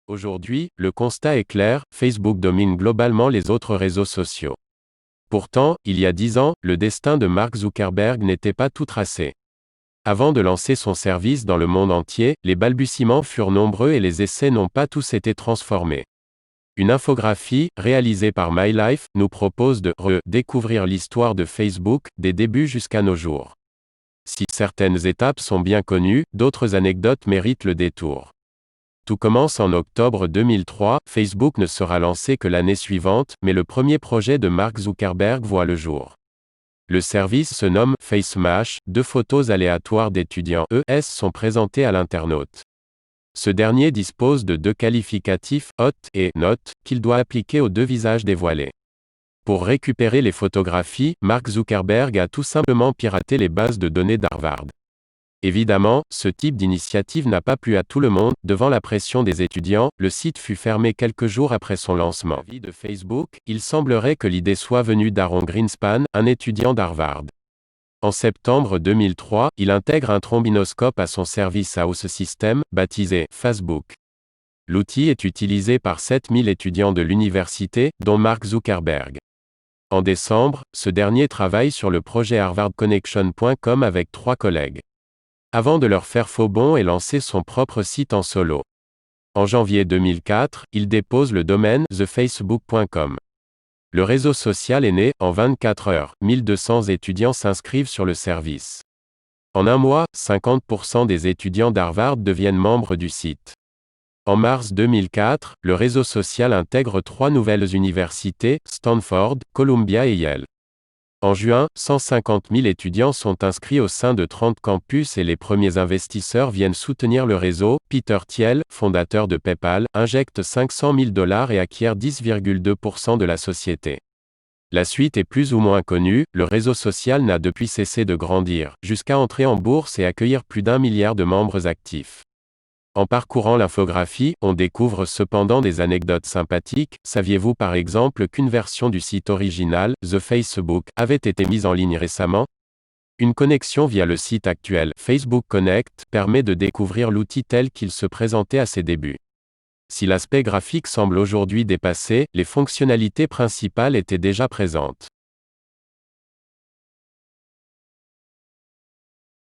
Aujourd'hui, le constat est clair, Facebook domine globalement les autres réseaux sociaux. Pourtant, il y a 10 ans, le destin de Mark Zuckerberg n'était pas tout tracé. Avant de lancer son service dans le monde entier, les balbutiements furent nombreux et les essais n'ont pas tous été transformés. Une infographie, réalisée par MyLife, nous propose de redécouvrir l'histoire de Facebook, des débuts jusqu'à nos jours. Si certaines étapes sont bien connues, d'autres anecdotes méritent le détour. Tout commence en octobre 2003, Facebook ne sera lancé que l'année suivante, mais le premier projet de Mark Zuckerberg voit le jour. Le service se nomme FaceMash, 2 photos aléatoires d'étudiants ES sont présentées à l'internaute. Ce dernier dispose de 2 qualificatifs, hot et not, qu'il doit appliquer aux 2 visages dévoilés. Pour récupérer les photographies, Mark Zuckerberg a tout simplement piraté les bases de données d'Harvard. Évidemment, ce type d'initiative n'a pas plu à tout le monde. Devant la pression des étudiants, le site fut fermé quelques jours après son lancement. Avis de Facebook, il semblerait que l'idée soit venue d'Aaron Greenspan, un étudiant d'Harvard. En septembre 2003, il intègre un trombinoscope à son service House System, baptisé Facebook. L'outil est utilisé par 7000 étudiants de l'université, dont Mark Zuckerberg. En décembre, ce dernier travaille sur le projet harvardconnection.com avec 3 collègues. Avant de leur faire faux bond et lancer son propre site en solo. En janvier 2004, il dépose le domaine thefacebook.com. Le réseau social est né, en 24 heures, 1200 étudiants s'inscrivent sur le service. En un mois, 50% des étudiants d'Harvard deviennent membres du site. En mars 2004, le réseau social intègre 3 nouvelles universités, Stanford, Columbia et Yale. En juin, 150 000 étudiants sont inscrits au sein de 30 campus et les premiers investisseurs viennent soutenir le réseau. Peter Thiel, fondateur de PayPal, injecte $500 000 et acquiert 10,2% de la société. La suite est plus ou moins connue, le réseau social n'a depuis cessé de grandir, jusqu'à entrer en bourse et accueillir plus d'1 milliard de membres actifs. En parcourant l'infographie, on découvre cependant des anecdotes sympathiques. Saviez-vous par exemple qu'une version du site original, The Facebook, avait été mise en ligne récemment? Une connexion via le site actuel, Facebook Connect, permet de découvrir l'outil tel qu'il se présentait à ses débuts. Si l'aspect graphique semble aujourd'hui dépassé, les fonctionnalités principales étaient déjà présentes.